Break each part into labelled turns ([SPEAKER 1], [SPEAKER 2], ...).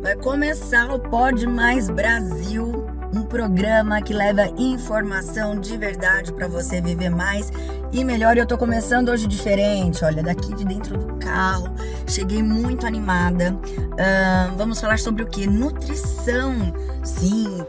[SPEAKER 1] Vai começar o Pode Mais Brasil, um programa que leva informação de verdade para você viver mais e melhor. Eu tô começando hoje diferente, olha, daqui de dentro do carro. Cheguei muito animada. Vamos falar sobre o que? Nutrição. Sim,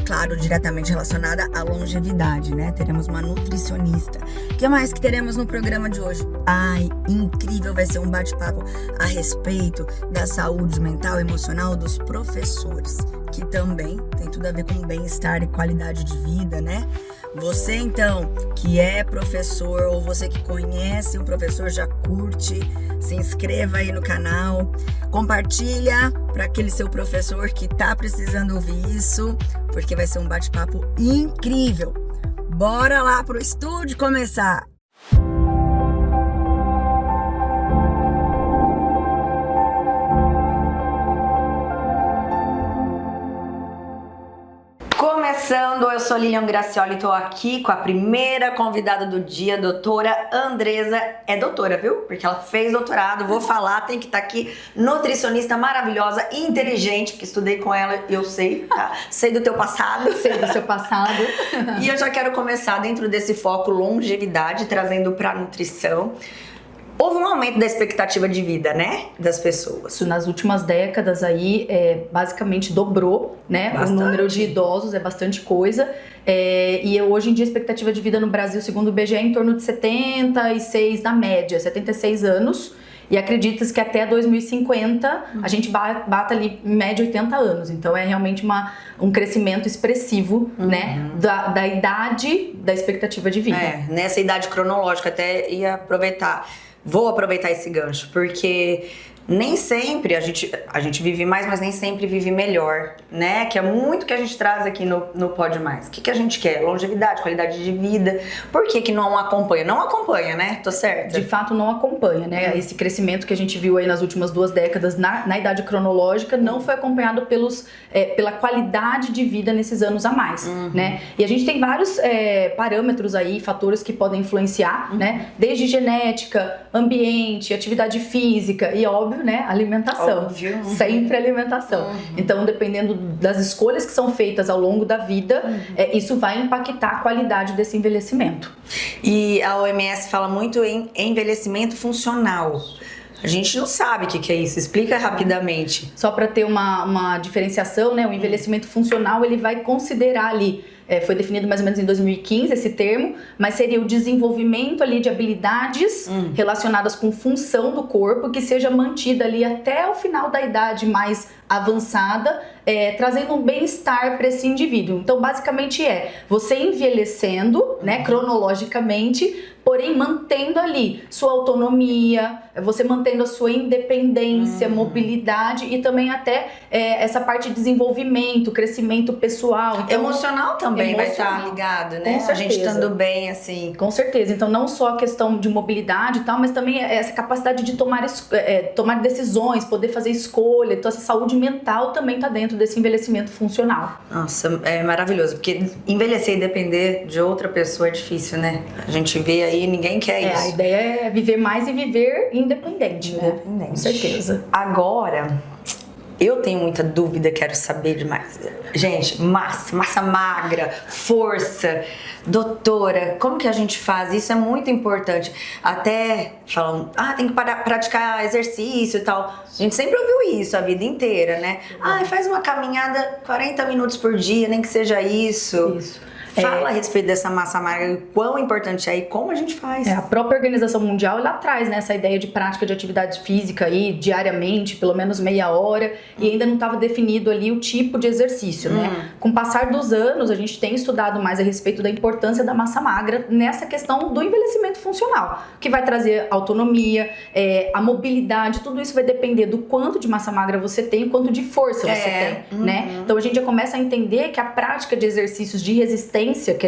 [SPEAKER 1] claro, diretamente relacionada à longevidade, né? Teremos uma nutricionista. O que mais que teremos no programa de hoje? Ai, incrível, vai ser um bate-papo a respeito da saúde mental e emocional dos professores, que também tem tudo a ver com bem-estar e qualidade de vida, né? Você, então, que é professor ou você que conhece um professor, já curte, se inscreva aí no canal, compartilha para aquele seu professor que tá precisando ouvir isso, porque vai ser um bate-papo incrível. Bora lá pro estúdio começar! Começando, eu sou Lilian Gracioli, estou aqui com a primeira convidada do dia, doutora Andresa. É doutora, viu? Porque ela fez doutorado, vou falar, tem que estar aqui. Nutricionista maravilhosa, inteligente, porque estudei com ela e eu sei, tá? Sei do teu passado.
[SPEAKER 2] Sei do seu passado.
[SPEAKER 1] E eu já quero começar dentro desse foco longevidade, trazendo para nutrição. Houve um aumento da expectativa de vida, né, das pessoas.
[SPEAKER 2] Isso nas últimas décadas aí, basicamente dobrou, né? Bastante. O número de idosos é bastante coisa. E hoje em dia a expectativa de vida no Brasil, segundo o IBGE, é em torno de 76 na média, 76 anos. E acredita-se que até 2050 a gente bata ali em média 80 anos. Então é realmente um crescimento expressivo, né, da idade da expectativa de vida.
[SPEAKER 1] Nessa idade cronológica, até ia aproveitar. Vou aproveitar esse gancho, porque nem sempre a gente vive mais, mas nem sempre vive melhor, né? Que é muito que a gente traz aqui no Pode Mais. O que a gente quer? Longevidade, qualidade de vida. Por que não acompanha? Não acompanha, né? Tô certa?
[SPEAKER 2] De fato, não acompanha, né? Esse crescimento que a gente viu aí nas últimas 2 décadas na idade cronológica não foi acompanhado pela qualidade de vida nesses anos a mais, né? E a gente tem vários parâmetros aí, fatores que podem influenciar, né? Desde genética, ambiente, atividade física e, óbvio, né, alimentação.
[SPEAKER 1] Óbvio.
[SPEAKER 2] Sempre alimentação. Então, dependendo das escolhas que são feitas ao longo da vida, isso vai impactar a qualidade desse envelhecimento.
[SPEAKER 1] E a OMS fala muito em envelhecimento funcional. A gente não sabe o que é isso. Explica rapidamente.
[SPEAKER 2] Só para ter uma diferenciação, né, o envelhecimento funcional ele vai considerar ali, foi definido mais ou menos em 2015 esse termo, mas seria o desenvolvimento ali de habilidades relacionadas com função do corpo que seja mantida ali até o final da idade mais avançada, trazendo um bem-estar para esse indivíduo. Então, basicamente você envelhecendo, né, cronologicamente, porém mantendo ali sua autonomia, você mantendo a sua independência, mobilidade e também até essa parte de desenvolvimento, crescimento pessoal.
[SPEAKER 1] Então, emocional também vai estar ligado, né?
[SPEAKER 2] Com certeza.
[SPEAKER 1] A gente estando bem, assim.
[SPEAKER 2] Com certeza. Então, não só a questão de mobilidade e tal, mas também essa capacidade de tomar decisões, poder fazer escolha. Então, essa saúde mental também está dentro desse envelhecimento funcional.
[SPEAKER 1] Nossa, é maravilhoso, porque envelhecer e depender de outra pessoa é difícil, né? A gente vê aí, ninguém quer isso.
[SPEAKER 2] A ideia é viver mais e viver independente, né? Com certeza.
[SPEAKER 1] Agora, eu tenho muita dúvida, quero saber demais. Gente, massa magra, força. Doutora, como que a gente faz? Isso é muito importante. Até falam, tem que praticar exercício e tal. A gente sempre ouviu isso a vida inteira, né? Faz uma caminhada 40 minutos por dia, nem que seja isso. Fala a respeito dessa massa magra, quão importante é e como a gente faz.
[SPEAKER 2] A própria Organização Mundial, ela traz, né, essa ideia de prática de atividade física aí, diariamente, pelo menos meia hora, e ainda não estava definido ali o tipo de exercício, né? Com o passar dos anos, a gente tem estudado mais a respeito da importância da massa magra nessa questão do envelhecimento funcional, que vai trazer autonomia, a mobilidade, tudo isso vai depender do quanto de massa magra você tem e quanto de força você tem, né? Então a gente já começa a entender que a prática de exercícios de resistência resistência, que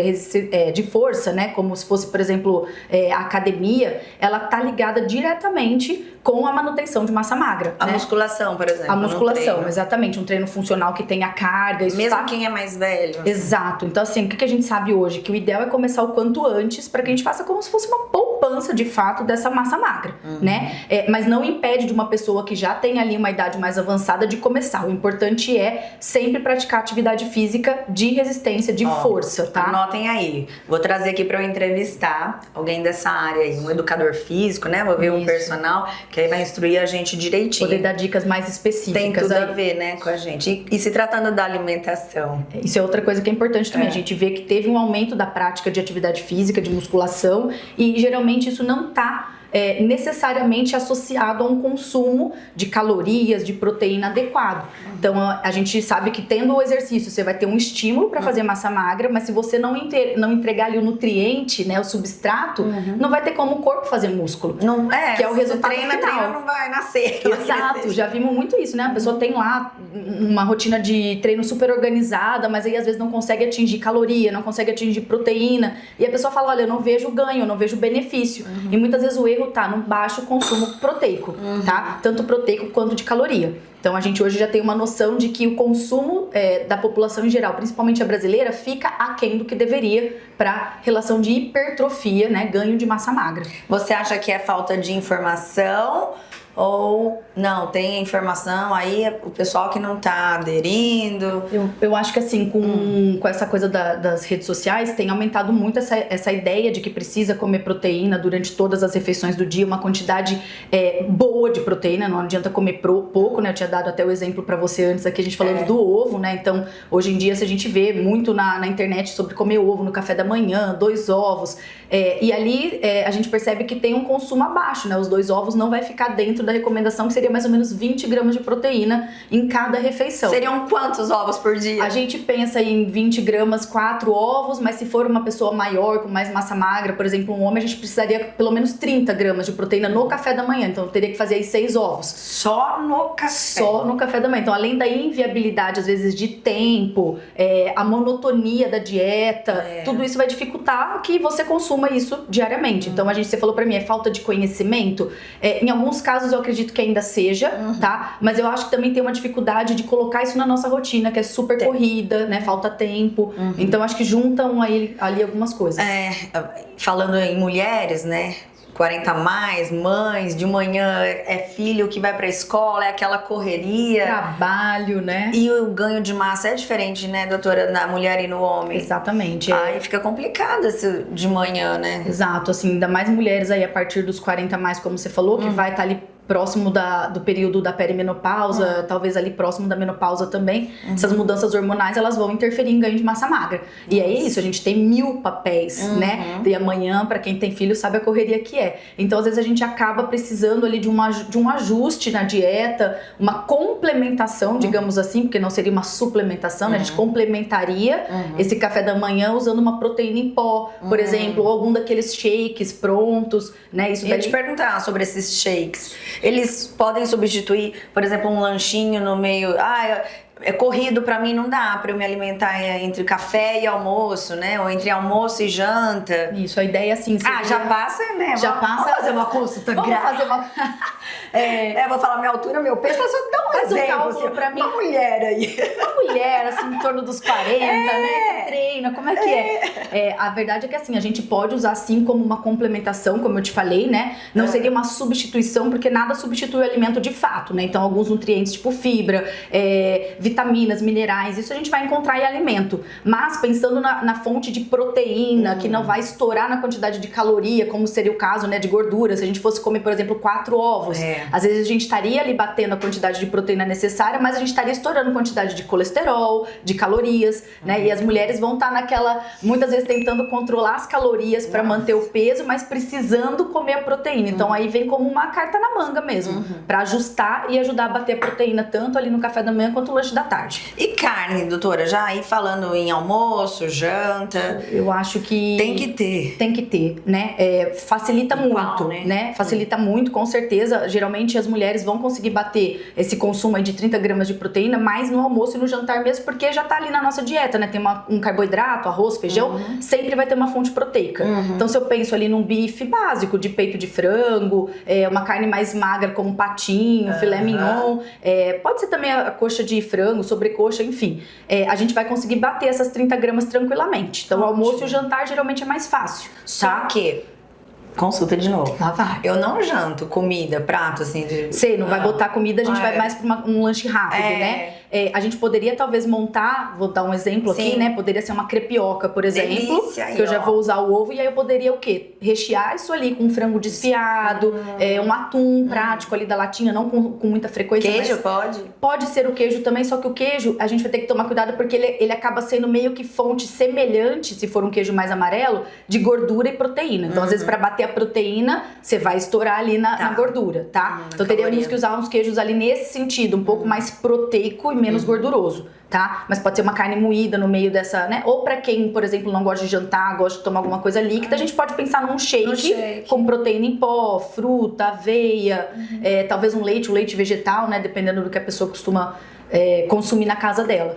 [SPEAKER 2] é de força, né? Como se fosse, por exemplo, a academia, ela tá ligada diretamente com a manutenção de massa magra.
[SPEAKER 1] A
[SPEAKER 2] né?
[SPEAKER 1] musculação, por exemplo.
[SPEAKER 2] A musculação, exatamente. Um treino funcional que tenha carga. Isso
[SPEAKER 1] mesmo quem é mais velho. Assim.
[SPEAKER 2] Exato. Então, assim, o que a gente sabe hoje? Que o ideal é começar o quanto antes para que a gente faça como se fosse uma poupança, de fato, dessa massa magra, né? Mas não impede de uma pessoa que já tem ali uma idade mais avançada de começar. O importante é sempre praticar atividade física de resistência, de força, tá?
[SPEAKER 1] Anotem aí. Vou trazer aqui para eu entrevistar alguém dessa área aí, um educador físico, né? Vou ver um personal que aí vai instruir a gente direitinho.
[SPEAKER 2] Poder dar dicas mais específicas.
[SPEAKER 1] Tem tudo
[SPEAKER 2] aí.
[SPEAKER 1] a ver, né, com a gente. E se tratando da alimentação?
[SPEAKER 2] Isso é outra coisa que é importante também. A gente vê que teve um aumento da prática de atividade física, de musculação, e geralmente isso não tá necessariamente associado a um consumo de calorias, de proteína adequado. Então, a gente sabe que tendo o exercício, você vai ter um estímulo para fazer massa magra, mas se você não entregar ali o nutriente, né, o substrato, não vai ter como o corpo fazer músculo.
[SPEAKER 1] Não,
[SPEAKER 2] que é o resultado final.
[SPEAKER 1] Treina, não vai nascer.
[SPEAKER 2] Exato, já vimos muito isso, né? A pessoa tem lá uma rotina de treino super organizada, mas aí às vezes não consegue atingir caloria, não consegue atingir proteína, e a pessoa fala, olha, eu não vejo ganho, eu não vejo benefício. E muitas vezes o erro tá no baixo consumo proteico, tá? Tanto proteico quanto de caloria. Então a gente hoje já tem uma noção de que o consumo da população em geral, principalmente a brasileira, fica aquém do que deveria para relação de hipertrofia, né? Ganho de massa magra.
[SPEAKER 1] Você acha que é falta de informação? Ou não, tem informação, aí o pessoal que não tá aderindo?
[SPEAKER 2] Eu acho que assim, com essa coisa das redes sociais, tem aumentado muito essa ideia de que precisa comer proteína durante todas as refeições do dia, uma quantidade boa de proteína, não adianta comer pouco, né? Eu tinha dado até o exemplo pra você antes aqui, a gente falando do ovo, né? Então, hoje em dia, se a gente vê muito na internet sobre comer ovo no café da manhã, 2 ovos, e ali a gente percebe que tem um consumo abaixo, né? Os 2 ovos não vai ficar dentro da recomendação, que seria mais ou menos 20 gramas de proteína em cada refeição.
[SPEAKER 1] Seriam quantos ovos por dia?
[SPEAKER 2] A gente pensa em 20 gramas, 4 ovos, mas se for uma pessoa maior, com mais massa magra, por exemplo, um homem, a gente precisaria pelo menos 30 gramas de proteína no café da manhã, então teria que fazer aí 6 ovos.
[SPEAKER 1] Só no café?
[SPEAKER 2] Só no café da manhã. Então, além da inviabilidade, às vezes, de tempo, a monotonia da dieta, tudo isso vai dificultar que você consuma isso diariamente. Então, você falou pra mim, é falta de conhecimento? Em alguns casos, eu acredito que ainda seja, tá? Mas eu acho que também tem uma dificuldade de colocar isso na nossa rotina, que é super corrida, né? Falta tempo. Então, acho que juntam ali algumas coisas.
[SPEAKER 1] Falando em mulheres, né? 40 a mais, mães, de manhã é filho que vai pra escola, é aquela correria.
[SPEAKER 2] Trabalho, né?
[SPEAKER 1] E o ganho de massa é diferente, né, doutora, na mulher e no homem.
[SPEAKER 2] Exatamente.
[SPEAKER 1] Aí fica complicado esse de manhã, né?
[SPEAKER 2] Exato, assim, ainda mais mulheres aí a partir dos 40 a mais, como você falou, que vai estar ali próximo do período da perimenopausa, talvez ali próximo da menopausa também. Essas mudanças hormonais, elas vão interferir em ganho de massa magra. E aí é isso, a gente tem 1000 papéis, né? E amanhã, pra quem tem filho, sabe a correria que é. Então, às vezes, a gente acaba precisando ali de um ajuste na dieta, uma complementação, digamos assim, porque não seria uma suplementação, né? A gente complementaria esse café da manhã usando uma proteína em pó, por exemplo, ou algum daqueles shakes prontos, né? Isso daí...
[SPEAKER 1] Eu ia te perguntar sobre esses shakes. Eles podem substituir, por exemplo, um lanchinho no meio... corrido pra mim não dá pra eu me alimentar entre café e almoço, né? Ou entre almoço e janta.
[SPEAKER 2] Isso, a ideia é assim...
[SPEAKER 1] já passa, né?
[SPEAKER 2] Vamos
[SPEAKER 1] fazer uma consulta grátis. Vou falar minha altura, meu peso, só dá um
[SPEAKER 2] Faz
[SPEAKER 1] exemplo,
[SPEAKER 2] um cálculo
[SPEAKER 1] assim,
[SPEAKER 2] pra mim.
[SPEAKER 1] Uma mulher aí.
[SPEAKER 2] Uma mulher, assim, em torno dos 40, né? Que treina, como é que é? A verdade é que, assim, a gente pode usar, assim, como uma complementação, como eu te falei, né? Não seria uma substituição, porque nada substitui o alimento de fato, né? Então, alguns nutrientes, tipo fibra, vitaminas, minerais, isso a gente vai encontrar em alimento. Mas pensando na fonte de proteína, que não vai estourar na quantidade de caloria, como seria o caso, né, de gordura, se a gente fosse comer, por exemplo, 4 ovos, às vezes a gente estaria ali batendo a quantidade de proteína necessária, mas a gente estaria estourando a quantidade de colesterol, de calorias, né, e as mulheres vão estar naquela, muitas vezes tentando controlar as calorias para manter o peso, mas precisando comer a proteína. Então aí vem como uma carta na manga mesmo, para ajustar e ajudar a bater a proteína tanto ali no café da manhã quanto no lanche lanche da tarde.
[SPEAKER 1] E carne, doutora? Já aí falando em almoço, janta...
[SPEAKER 2] Eu acho que...
[SPEAKER 1] Tem que ter.
[SPEAKER 2] Tem que ter, né? Facilita muito, né? Facilita muito, com certeza. Geralmente as mulheres vão conseguir bater esse consumo aí de 30 gramas de proteína mais no almoço e no jantar mesmo, porque já tá ali na nossa dieta, né? Tem um carboidrato, arroz, feijão, sempre vai ter uma fonte proteica. Então se eu penso ali num bife básico de peito de frango, uma carne mais magra como patinho, filé mignon, pode ser também a coxa de frango, sobrecoxa, enfim. A gente vai conseguir bater essas 30 gramas tranquilamente. Então o almoço e o jantar geralmente é mais fácil.
[SPEAKER 1] Só que... Consulta de novo.
[SPEAKER 2] Lá vai.
[SPEAKER 1] Eu não janto comida, prato, assim, de...
[SPEAKER 2] Você não vai botar comida, a gente vai mais pra um lanche rápido, né? A gente poderia talvez montar, vou dar um exemplo aqui, né? Poderia ser uma crepioca, por exemplo.
[SPEAKER 1] Delícia,
[SPEAKER 2] que eu já vou usar o ovo e aí eu poderia o quê? Rechear isso ali com um frango desfiado, um atum prático ali da latinha, não com muita frequência.
[SPEAKER 1] Queijo pode?
[SPEAKER 2] Pode ser o queijo também, só que o queijo a gente vai ter que tomar cuidado porque ele acaba sendo meio que fonte semelhante, se for um queijo mais amarelo, de gordura e proteína. Então, às vezes, pra bater a proteína, você vai estourar ali na gordura, tá? Então, teríamos que usar uns queijos ali nesse sentido, um pouco mais proteico e menos gorduroso, tá? Mas pode ser uma carne moída no meio dessa, né? Ou pra quem, por exemplo, não gosta de jantar, gosta de tomar alguma coisa líquida, a gente pode pensar num shake com proteína em pó, fruta, aveia, talvez um leite vegetal, né? Dependendo do que a pessoa costuma consumir na casa dela.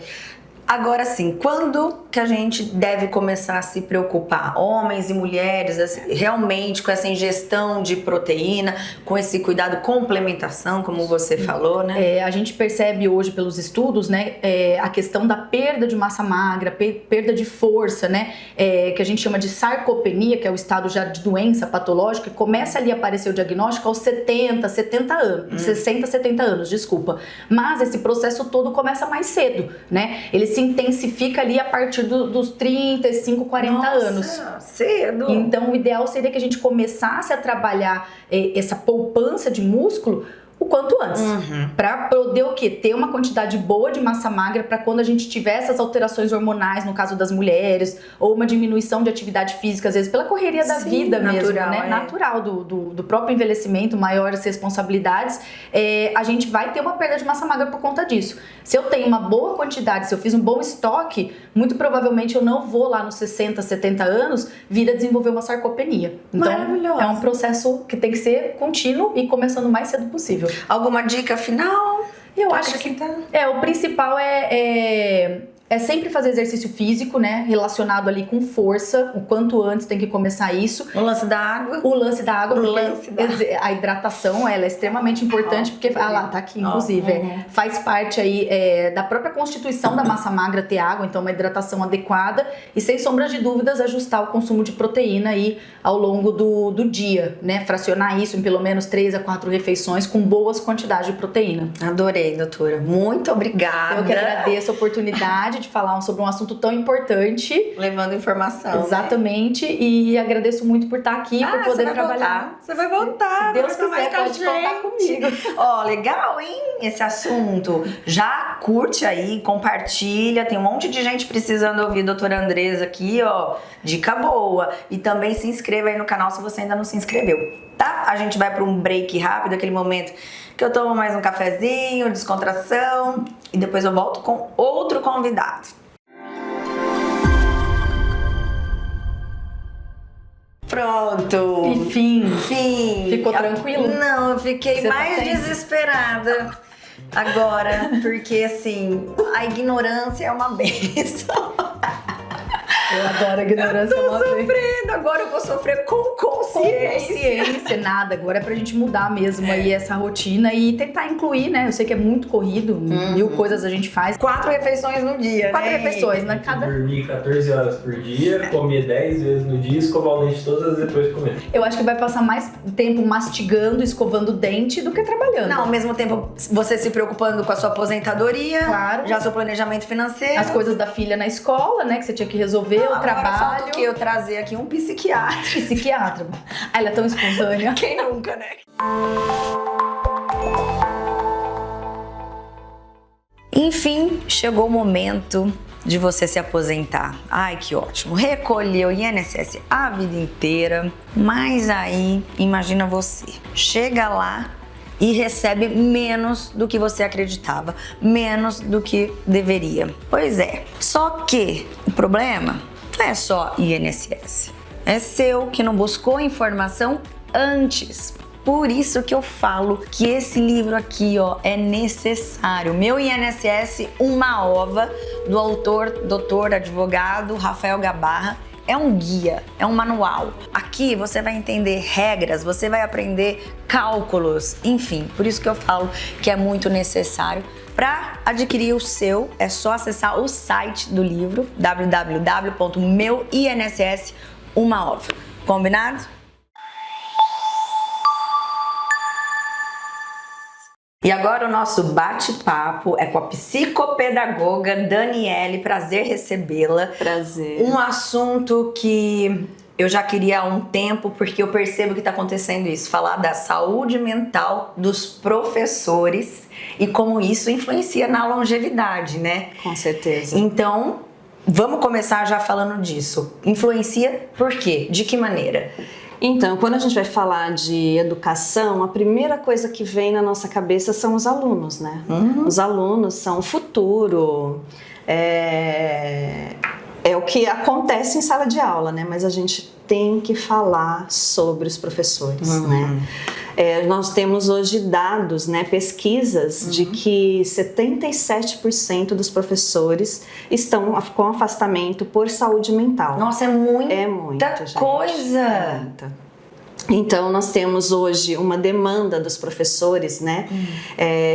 [SPEAKER 1] Agora sim, quando que a gente deve começar a se preocupar, homens e mulheres, assim, realmente com essa ingestão de proteína, com esse cuidado, complementação, como você falou, né?
[SPEAKER 2] A gente percebe hoje pelos estudos, né, a questão da perda de massa magra, perda de força, né, que a gente chama de sarcopenia, que é o estado já de doença patológica, começa ali a aparecer o diagnóstico aos 70 anos, 60, 70 anos, desculpa. Mas esse processo todo começa mais cedo, né? Ele se intensifica ali a partir dos 35, 40 anos.
[SPEAKER 1] Cedo!
[SPEAKER 2] Então, o ideal seria que a gente começasse a trabalhar essa poupança de músculo o quanto antes, para poder o quê? Ter uma quantidade boa de massa magra para quando a gente tiver essas alterações hormonais, no caso das mulheres, ou uma diminuição de atividade física, às vezes pela correria da vida mesmo, né? Natural do próprio envelhecimento, maiores responsabilidades, a gente vai ter uma perda de massa magra por conta disso. Se eu tenho uma boa quantidade, se eu fiz um bom estoque, muito provavelmente eu não vou lá nos 60, 70 anos vir a desenvolver uma sarcopenia. Então, é um processo que tem que ser contínuo e começando o mais cedo possível.
[SPEAKER 1] Alguma dica final?
[SPEAKER 2] Eu acho que o principal é sempre fazer exercício físico, né? Relacionado ali com força. O quanto antes tem que começar isso.
[SPEAKER 1] O lance da água.
[SPEAKER 2] O lance da água. A hidratação, ela é extremamente importante. Porque, lá, tá aqui, inclusive. Faz parte aí da própria constituição da massa magra ter água. Então, uma hidratação adequada. E, sem sombra de dúvidas, ajustar o consumo de proteína aí ao longo do dia, né? Fracionar isso em pelo menos 3 a 4 refeições com boas quantidades de proteína.
[SPEAKER 1] Adorei, doutora. Muito obrigada.
[SPEAKER 2] Eu que agradeço a oportunidade de falar sobre um assunto tão importante.
[SPEAKER 1] Levando informação.
[SPEAKER 2] Exatamente. Né? E agradeço muito por estar aqui, por poder trabalhar.
[SPEAKER 1] Você vai voltar.
[SPEAKER 2] Se Deus quiser, pode contar comigo.
[SPEAKER 1] Legal, hein? Esse assunto. Já curte aí, compartilha. Tem um monte de gente precisando ouvir a doutora Andresa aqui, dica boa. E também se inscreva aí no canal se você ainda não se inscreveu, tá? A gente vai para um break rápido, aquele momento que eu tomo mais um cafezinho, descontração, e depois eu volto com outro convidado. Pronto!
[SPEAKER 2] Enfim! Ficou tranquilo?
[SPEAKER 1] Não, eu fiquei
[SPEAKER 2] Você
[SPEAKER 1] mais desesperada agora, porque assim, a ignorância é uma bênção.
[SPEAKER 2] Eu adoro a ignorância.
[SPEAKER 1] Tô sofrendo, agora eu vou sofrer com consciência.
[SPEAKER 2] Nada, agora é pra gente mudar mesmo aí essa rotina e tentar incluir, né? Eu sei que é muito corrido, 1000 coisas a gente faz.
[SPEAKER 1] 4 refeições no dia,
[SPEAKER 2] 4 refeições, né?
[SPEAKER 3] Dormir 14 horas por dia, comer 10 vezes no dia e escovar o dente todas as depois de comer.
[SPEAKER 2] Eu acho que vai passar mais tempo mastigando, escovando o dente do que trabalhando.
[SPEAKER 1] Não, ao mesmo tempo você se preocupando com a sua aposentadoria,
[SPEAKER 2] claro,
[SPEAKER 1] já seu planejamento financeiro.
[SPEAKER 2] As coisas da filha na escola, né? Que você tinha que resolver, o trabalho.
[SPEAKER 1] Falta o quê? Eu trazer aqui um psiquiatra.
[SPEAKER 2] Psiquiatra. Ela é tão espontânea.
[SPEAKER 1] Quem nunca, né? Enfim, chegou o momento de você se aposentar. Ai, que ótimo. Recolheu o INSS a vida inteira, mas aí, imagina você, chega lá e recebe menos do que você acreditava, menos do que deveria. Pois é, só que o problema não é só INSS. É seu que não buscou informação antes. Por isso que eu falo que esse livro aqui, ó, é necessário. Meu INSS, uma ova, do autor, doutor, advogado Rafael Gabarra. É um guia, é um manual. Aqui você vai entender regras, você vai aprender cálculos, enfim. Por isso que eu falo que é muito necessário. Para adquirir o seu, é só acessar o site do livro, www.meuinss1ova. Combinado? E agora o nosso bate-papo é com a psicopedagoga Daniele. Prazer recebê-la.
[SPEAKER 4] Prazer.
[SPEAKER 1] Um assunto que eu já queria há um tempo, porque eu percebo que está acontecendo isso. Falar da saúde mental dos professores e como isso influencia na longevidade, né?
[SPEAKER 4] Com certeza.
[SPEAKER 1] Então, vamos começar já falando disso. Influencia por quê? De que maneira?
[SPEAKER 4] Então, quando a gente vai falar de educação, a primeira coisa que vem na nossa cabeça são os alunos, né? Os alunos são o futuro, é o que acontece em sala de aula, né? Mas a gente tem que falar sobre os professores, né? Nós temos hoje dados, né, pesquisas de que 77% dos professores estão com afastamento por saúde mental.
[SPEAKER 1] Nossa, é muita coisa!
[SPEAKER 4] É muita. Então, nós temos hoje uma demanda dos professores, né?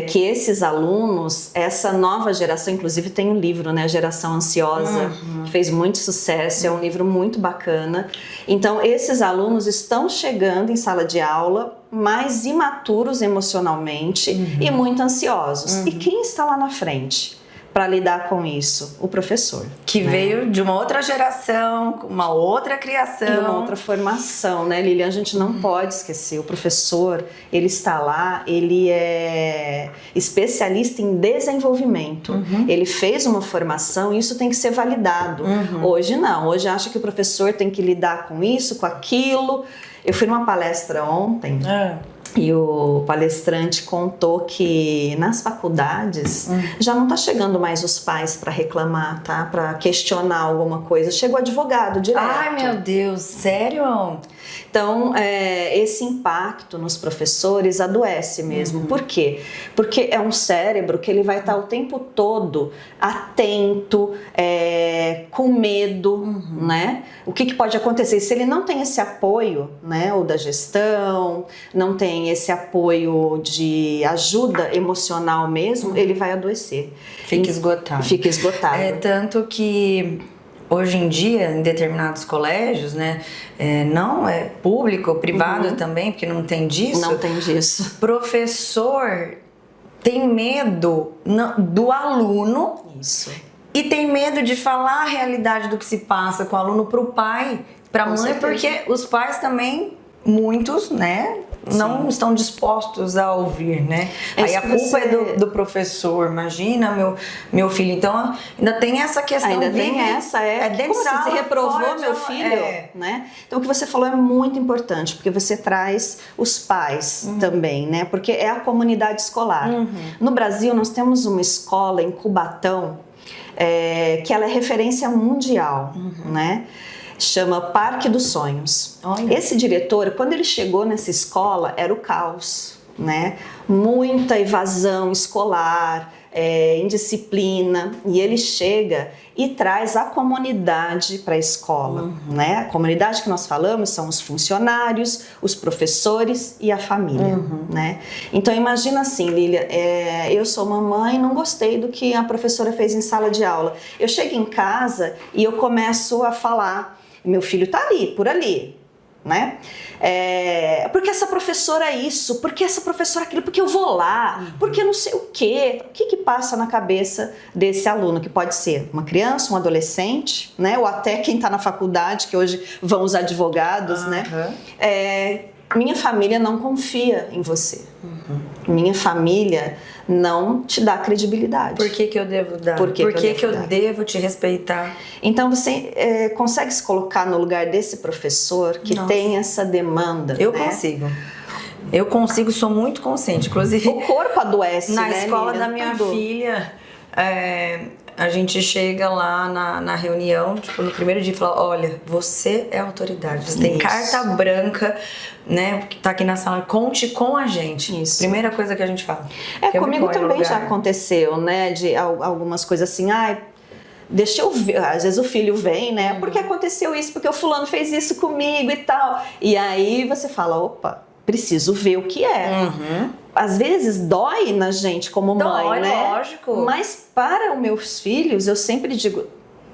[SPEAKER 4] Que esses alunos, essa nova geração, inclusive tem um livro, né? A Geração Ansiosa, que fez muito sucesso, é um livro muito bacana. Então, esses alunos estão chegando em sala de aula mais imaturos emocionalmente e muito ansiosos. E quem está lá na frente para lidar com isso? O professor.
[SPEAKER 1] Que veio de uma outra geração, com uma outra criação.
[SPEAKER 4] E uma outra formação, né, Lilian? A gente não pode esquecer. O professor, ele está lá, ele é especialista em desenvolvimento. Ele fez uma formação e isso tem que ser validado. Hoje não. Hoje acha que o professor tem que lidar com isso, com aquilo. Eu fui numa palestra ontem. E o palestrante contou que nas faculdades já não está chegando mais os pais para reclamar, tá? Para questionar alguma coisa. Chega o advogado direto.
[SPEAKER 1] Ai, meu Deus, sério?
[SPEAKER 4] Então, esse impacto nos professores adoece mesmo. Por quê? Porque é um cérebro que ele vai estar o tempo todo atento, com medo, né? O que pode acontecer? Se ele não tem esse apoio, né, ou da gestão, não tem esse apoio de ajuda emocional mesmo, ele vai adoecer.
[SPEAKER 1] Fica esgotado.
[SPEAKER 4] Fica esgotado.
[SPEAKER 1] Tanto que hoje em dia, em determinados colégios, né, não é público, privado também, porque não tem disso.
[SPEAKER 4] Não tem disso.
[SPEAKER 1] Professor tem medo do aluno.
[SPEAKER 4] Isso.
[SPEAKER 1] E tem medo de falar a realidade do que se passa com o aluno para o pai, para a mãe, certeza. Porque os pais também, muitos, né, não estão dispostos a ouvir, né? Aí a culpa é do professor, imagina meu filho. Então ainda tem essa questão.
[SPEAKER 4] Ainda tem essa,
[SPEAKER 1] dentro
[SPEAKER 4] como
[SPEAKER 1] da
[SPEAKER 4] você reprovou meu filho, né? Então o que você falou é muito importante, porque você traz os pais também, né? Porque é a comunidade escolar. No Brasil nós temos uma escola em Cubatão, que ela é referência mundial, né? Chama Parque dos Sonhos. Olha. Esse diretor, quando ele chegou nessa escola, era o caos, né? Muita evasão escolar, indisciplina, e ele chega e traz a comunidade para a escola, né? A comunidade que nós falamos são os funcionários, os professores e a família, né? Então imagina assim, Lília, eu sou mamãe, não gostei do que a professora fez em sala de aula. Eu chego em casa e eu começo a falar, meu filho tá ali, por ali, né? Porque essa professora é isso, porque essa professora é aquilo, porque eu vou lá, porque não sei o quê. O que passa na cabeça desse aluno, que pode ser uma criança, um adolescente, né? Ou até quem está na faculdade, que hoje vão os advogados, né? Minha família não confia em você. Minha família não te dá credibilidade.
[SPEAKER 1] Por que eu devo dar? Por que eu devo te respeitar?
[SPEAKER 4] Então você consegue se colocar no lugar desse professor que tem essa demanda?
[SPEAKER 1] Eu consigo. Eu consigo, sou muito consciente. Inclusive,
[SPEAKER 4] o corpo adoece,
[SPEAKER 1] na
[SPEAKER 4] né,
[SPEAKER 1] escola
[SPEAKER 4] Lilian?
[SPEAKER 1] da minha
[SPEAKER 4] Tudo.
[SPEAKER 1] filha, a gente chega lá na reunião, tipo, no primeiro dia, e fala: olha, você é autoridade, você tem carta branca, né, que tá aqui na sala, conte com a gente.
[SPEAKER 4] Isso.
[SPEAKER 1] Primeira coisa que a gente fala.
[SPEAKER 4] Comigo também já aconteceu, né, de algumas coisas assim, deixa eu ver, às vezes o filho vem, né, porque aconteceu isso, porque o fulano fez isso comigo e tal, e aí você fala, opa, preciso ver o que é. Às vezes dói na gente como mãe, né?
[SPEAKER 1] Lógico.
[SPEAKER 4] Mas para os meus filhos, eu sempre digo,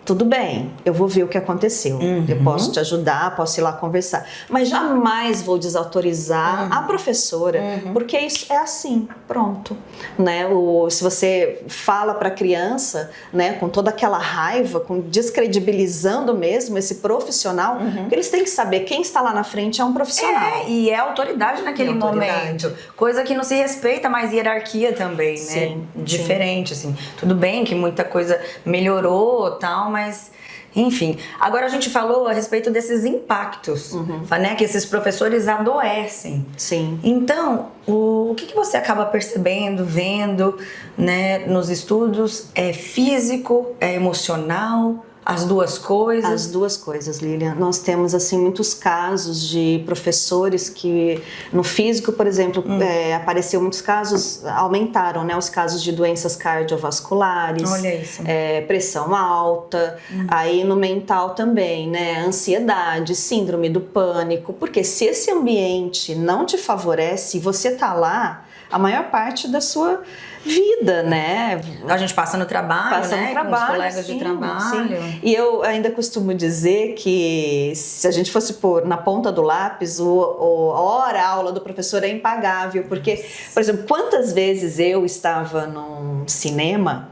[SPEAKER 4] tudo bem, eu vou ver o que aconteceu. Eu posso te ajudar, posso ir lá conversar. Mas jamais vou desautorizar a professora, porque isso é assim, pronto. Né? Se você fala para a criança, né, com toda aquela raiva, descredibilizando mesmo esse profissional, porque eles têm que saber quem está lá na frente é um profissional.
[SPEAKER 1] E é autoridade naquele momento. Coisa que não se respeita mais hierarquia também, né?
[SPEAKER 4] Sim,
[SPEAKER 1] diferente, assim. Tudo bem que muita coisa melhorou e tal, mas enfim. Agora a gente falou a respeito desses impactos, né? Que esses professores adoecem.
[SPEAKER 4] Sim.
[SPEAKER 1] Então, o que você acaba percebendo, vendo, né, nos estudos? É físico, é emocional? As duas coisas?
[SPEAKER 4] As duas coisas, Lilian. Nós temos, assim, muitos casos de professores que, no físico, por exemplo, apareceu muitos casos, aumentaram, né, os casos de doenças cardiovasculares.
[SPEAKER 1] Olha isso.
[SPEAKER 4] Pressão alta, aí no mental também, né, ansiedade, síndrome do pânico, porque se esse ambiente não te favorece e você tá lá, a maior parte da sua vida, né?
[SPEAKER 1] A gente passa no trabalho,
[SPEAKER 4] Passa
[SPEAKER 1] né?
[SPEAKER 4] no trabalho,
[SPEAKER 1] com os colegas
[SPEAKER 4] sim,
[SPEAKER 1] de trabalho.
[SPEAKER 4] Sim. E eu ainda costumo dizer que se a gente fosse pôr na ponta do lápis, a hora-aula do professor é impagável, porque, por exemplo, quantas vezes eu estava num cinema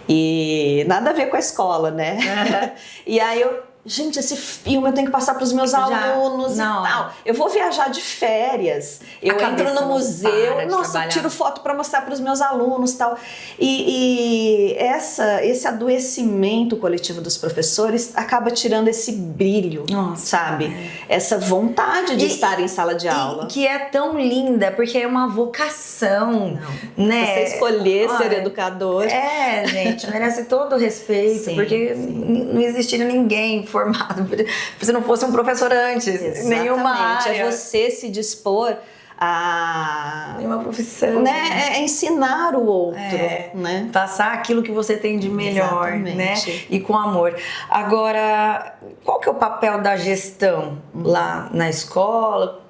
[SPEAKER 4] e nada a ver com a escola, né? E aí gente, esse filme eu tenho que passar para os meus alunos e tal. Eu vou viajar de férias, eu entro no museu, nossa, tiro foto para mostrar para os meus alunos e tal. E esse adoecimento coletivo dos professores acaba tirando esse brilho, sabe? Essa vontade de estar em sala de aula.
[SPEAKER 1] Que é tão linda, porque é uma vocação, né?
[SPEAKER 4] Você escolher ser educador.
[SPEAKER 1] Gente, merece todo o respeito, porque não existiria ninguém formado se não fosse um professor antes.
[SPEAKER 4] Exatamente.
[SPEAKER 1] Nenhuma área.
[SPEAKER 4] É você se dispor a
[SPEAKER 1] uma profissão,
[SPEAKER 4] né? É ensinar o outro, né?
[SPEAKER 1] Passar aquilo que você tem de melhor,
[SPEAKER 4] exatamente,
[SPEAKER 1] né? E com amor. Agora, qual que é o papel da gestão lá na escola?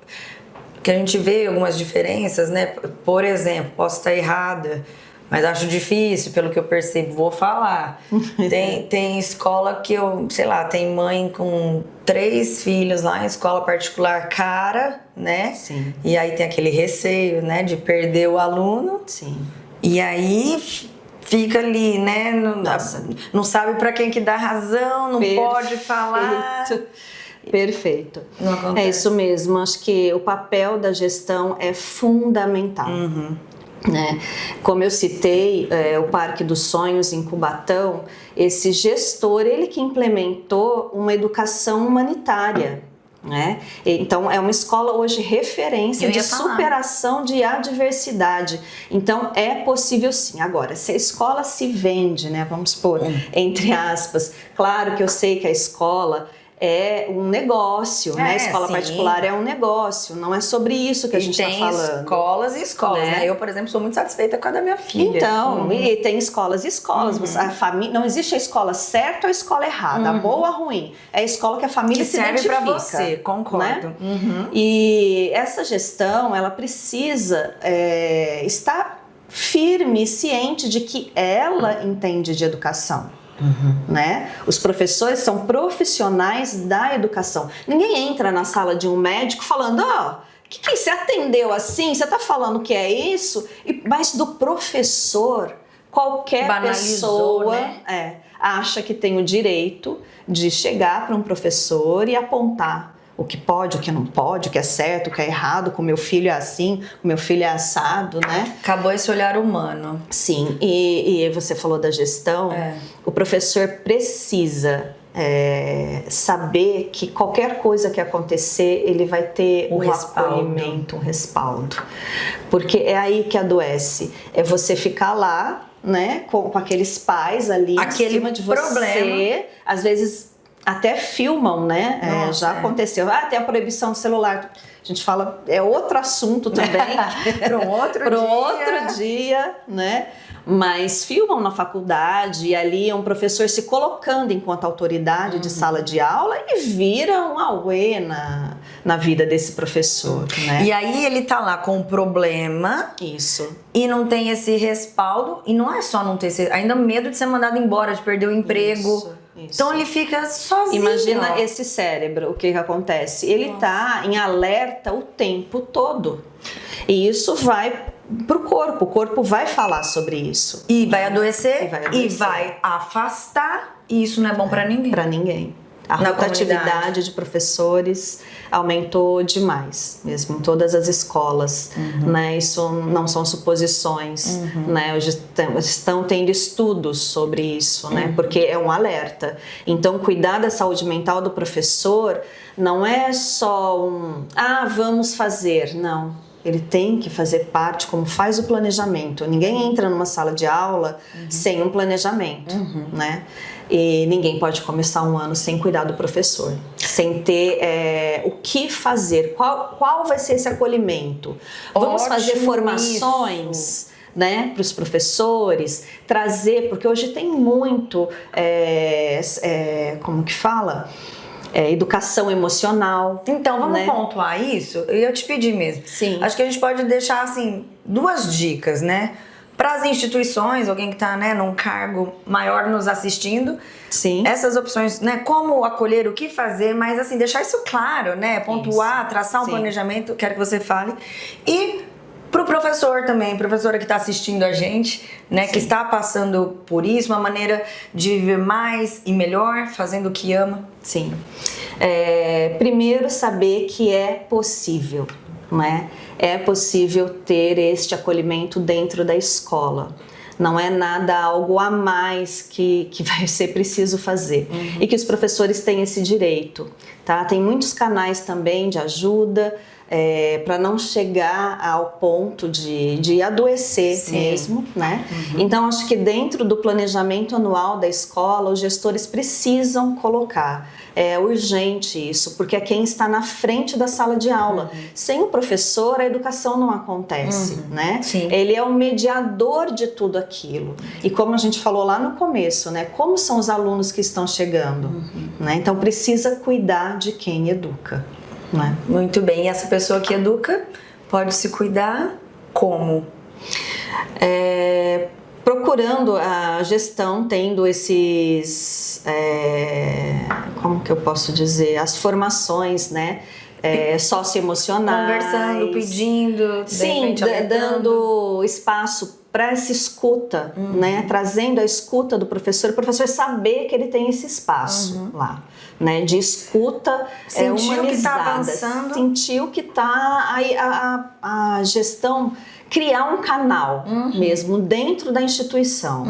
[SPEAKER 1] Que a gente vê algumas diferenças, né? Por exemplo, posso estar errada, mas acho difícil, pelo que eu percebo, vou falar. Tem escola que sei lá, tem mãe com 3 filhos lá em escola particular cara, né?
[SPEAKER 4] Sim.
[SPEAKER 1] E aí tem aquele receio, né, de perder o aluno.
[SPEAKER 4] Sim.
[SPEAKER 1] E aí fica ali, né? Não sabe pra quem que dá razão, não pode falar.
[SPEAKER 4] Perfeito.
[SPEAKER 1] Não acontece.
[SPEAKER 4] É isso mesmo. Acho que o papel da gestão é fundamental. Né? Como eu citei, o Parque dos Sonhos em Cubatão, esse gestor, ele que implementou uma educação humanitária, né? Então é uma escola hoje referência de superação de adversidade. Então é possível sim. Agora, se a escola se vende, né, vamos supor, entre aspas, claro que eu sei que a escola é um negócio, né? A escola particular é um negócio, não é sobre isso que a gente está falando.
[SPEAKER 1] Tem escolas e escolas, né? Eu, por exemplo, sou muito satisfeita com a da minha filha.
[SPEAKER 4] Então, e tem escolas e escolas. A família, não existe a escola certa ou a escola errada, a boa ou a ruim. É a escola que a família se identifica.
[SPEAKER 1] Serve para você, concordo.
[SPEAKER 4] Né? E essa gestão, ela precisa estar firme e ciente de que ela entende de educação. Né? Os professores são profissionais da educação. Ninguém entra na sala de um médico falando: que você atendeu assim? Você está falando que é isso? Mas do professor, qualquer pessoa acha que tem o direito de chegar para um professor e apontar o que pode, o que não pode, o que é certo, o que é errado, com meu filho é assim, com meu filho é assado, né?
[SPEAKER 1] Acabou esse olhar humano.
[SPEAKER 4] Sim, e você falou da gestão, o professor precisa saber que qualquer coisa que acontecer, ele vai ter
[SPEAKER 1] O
[SPEAKER 4] um
[SPEAKER 1] respaldo.
[SPEAKER 4] acolhimento, um respaldo. Porque é aí que adoece. É você ficar lá, né, com aqueles pais ali
[SPEAKER 1] Aquele
[SPEAKER 4] em cima de você.
[SPEAKER 1] problema.
[SPEAKER 4] Às vezes até filmam, né?
[SPEAKER 1] Nossa,
[SPEAKER 4] já aconteceu. Até a proibição do celular. A gente fala, é outro assunto também.
[SPEAKER 1] Para um outro
[SPEAKER 4] Para
[SPEAKER 1] dia.
[SPEAKER 4] outro dia, né? Mas filmam na faculdade e ali um professor se colocando enquanto autoridade de sala de aula e vira um auê na vida desse professor, né?
[SPEAKER 1] E aí ele tá lá com um problema
[SPEAKER 4] Isso.
[SPEAKER 1] e não tem esse respaldo. E não é só não ter esse... Ainda medo de ser mandado embora, de perder o emprego.
[SPEAKER 4] Isso.
[SPEAKER 1] Então ele fica sozinho.
[SPEAKER 4] Imagina esse cérebro, o que acontece? Ele tá em alerta o tempo todo. E isso vai pro corpo. O corpo vai falar sobre isso.
[SPEAKER 1] E vai adoecer.
[SPEAKER 4] E vai adoecer.
[SPEAKER 1] E vai afastar. E isso não é bom pra ninguém.
[SPEAKER 4] Para ninguém. A
[SPEAKER 1] Na
[SPEAKER 4] rotatividade
[SPEAKER 1] comunidade.
[SPEAKER 4] de professores aumentou demais, mesmo em todas as escolas, né? Isso não são suposições, né? Hoje estão tendo estudos sobre isso, né? Porque é um alerta. Então, cuidar da saúde mental do professor não é só vamos fazer, não. Ele tem que fazer parte, como faz o planejamento. Ninguém entra numa sala de aula sem um planejamento, né? E ninguém pode começar um ano sem cuidar do professor, sem ter o que fazer, qual vai ser esse acolhimento. Vamos
[SPEAKER 1] Ótimo
[SPEAKER 4] fazer formações, né, para os professores, trazer, porque hoje tem muito, como que fala? Educação emocional.
[SPEAKER 1] Então, vamos
[SPEAKER 4] né?
[SPEAKER 1] pontuar isso? Eu ia te pedir mesmo.
[SPEAKER 4] Sim.
[SPEAKER 1] Acho que a gente pode deixar, assim, 2 dicas, né? Para as instituições, alguém que está, né, num cargo maior nos assistindo.
[SPEAKER 4] Sim.
[SPEAKER 1] Essas opções, né? Como acolher, o que fazer, mas, assim, deixar isso claro, né? Pontuar, traçar um
[SPEAKER 4] Sim.
[SPEAKER 1] planejamento, quero que você fale. E pro professor também, professora que está assistindo a gente, né? Que está passando por isso, uma maneira de viver mais e melhor, fazendo o que ama.
[SPEAKER 4] Sim. Primeiro, saber que é possível, né? É possível ter este acolhimento dentro da escola. Não é nada, algo a mais que vai ser preciso fazer. E que os professores têm esse direito, tá? Tem muitos canais também de ajuda, para não chegar ao ponto de adoecer mesmo, né? Então, acho que dentro do planejamento anual da escola, os gestores precisam colocar. É urgente isso, porque é quem está na frente da sala de aula. Sem o professor, a educação não acontece, né?
[SPEAKER 1] Sim.
[SPEAKER 4] Ele é o mediador de tudo aquilo. E como a gente falou lá no começo, né? Como são os alunos que estão chegando, né? Então, precisa cuidar de quem educa. Né?
[SPEAKER 1] Muito bem. E essa pessoa que educa pode se cuidar como?
[SPEAKER 4] Procurando a gestão, tendo esses, como que eu posso dizer, as formações, né? Socioemocionais.
[SPEAKER 1] Conversando, pedindo, de
[SPEAKER 4] Sim,
[SPEAKER 1] repente orientando.
[SPEAKER 4] dando espaço para essa escuta, né? Trazendo a escuta do professor, o professor saber que ele tem esse espaço lá, né? De escuta
[SPEAKER 1] Sentiu
[SPEAKER 4] humanizada.
[SPEAKER 1] que tá avançando.
[SPEAKER 4] Sentiu que tá a gestão criar um canal mesmo dentro da instituição,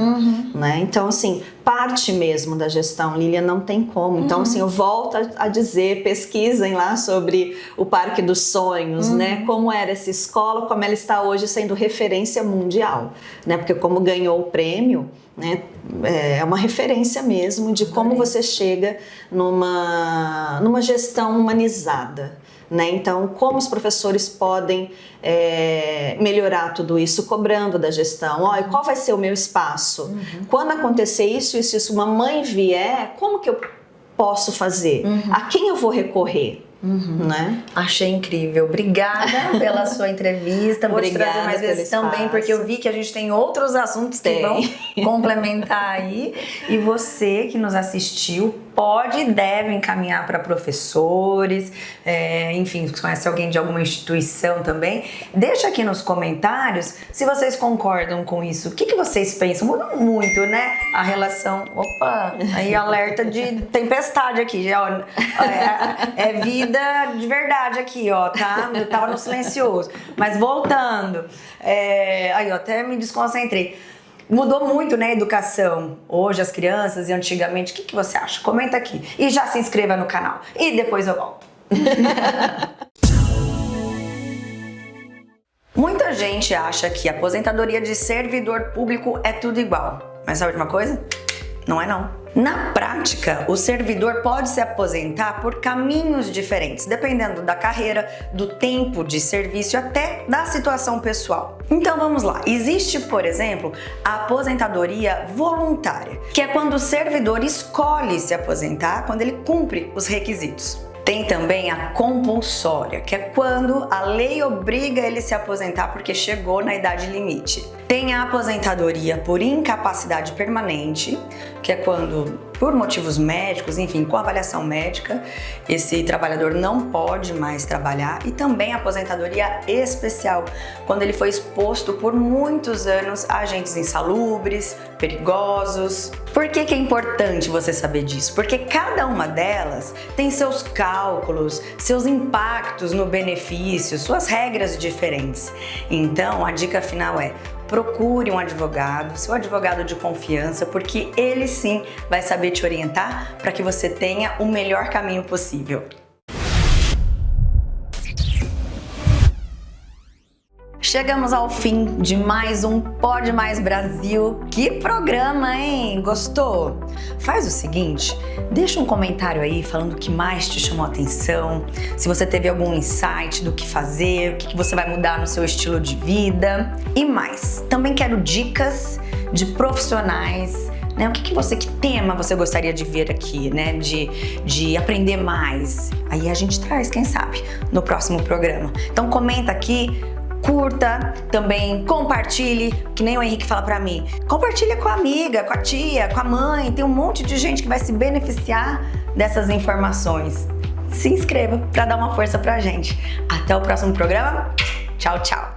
[SPEAKER 4] né? Então, assim, parte mesmo da gestão, Lília, não tem como. Então, assim, eu volto a dizer, pesquisem lá sobre o Parque dos Sonhos, né? Como era essa escola, como ela está hoje sendo referência mundial, né? Porque como ganhou o prêmio, né? É uma referência mesmo de como você chega numa gestão humanizada. Né? Então, como os professores podem melhorar tudo isso, cobrando da gestão? E qual vai ser o meu espaço? Quando acontecer isso, uma mãe vier, como que eu posso fazer? A quem eu vou recorrer? Né?
[SPEAKER 1] Achei incrível. Obrigada pela sua entrevista. Vou te trazer mais vezes também, porque eu vi que a gente tem outros assuntos que vão complementar aí. E você que nos assistiu pode e deve encaminhar para professores, enfim, se conhece alguém de alguma instituição também. Deixa aqui nos comentários se vocês concordam com isso. O que vocês pensam? Muda muito, né? A relação... Opa! Aí alerta de tempestade aqui. Já, é vida de verdade aqui, ó, tá? Eu tava no silencioso. Mas voltando. Aí, ó, até me desconcentrei. Mudou muito, né, a educação. Hoje as crianças e antigamente. O que você acha? Comenta aqui. E já se inscreva no canal. E depois eu volto. Muita gente acha que a aposentadoria de servidor público é tudo igual. Mas sabe de uma coisa? Não é não. Na prática, o servidor pode se aposentar por caminhos diferentes, dependendo da carreira, do tempo de serviço e até da situação pessoal. Então vamos lá. Existe, por exemplo, a aposentadoria voluntária, que é quando o servidor escolhe se aposentar quando ele cumpre os requisitos. Tem também a compulsória, que é quando a lei obriga ele a se aposentar porque chegou na idade limite. Tem a aposentadoria por incapacidade permanente, que é quando, por motivos médicos, enfim, com avaliação médica, esse trabalhador não pode mais trabalhar. E também a aposentadoria especial, quando ele foi exposto por muitos anos a agentes insalubres, perigosos. Por que é importante você saber disso? Porque cada uma delas tem seus cálculos, seus impactos no benefício, suas regras diferentes. Então, a dica final é: procure um advogado, seu advogado de confiança, porque ele sim vai saber te orientar para que você tenha o melhor caminho possível. Chegamos ao fim de mais um Pode Mais Brasil. Que programa, hein? Gostou? Faz o seguinte, deixa um comentário aí falando o que mais te chamou a atenção, se você teve algum insight do que fazer, o que você vai mudar no seu estilo de vida e mais. Também quero dicas de profissionais, né? Que tema você gostaria de ver aqui, né? De aprender mais. Aí a gente traz, quem sabe, no próximo programa. Então comenta aqui, curta, também compartilhe, que nem o Henrique fala pra mim. Compartilha com a amiga, com a tia, com a mãe. Tem um monte de gente que vai se beneficiar dessas informações. Se inscreva pra dar uma força pra gente. Até o próximo programa. Tchau, tchau.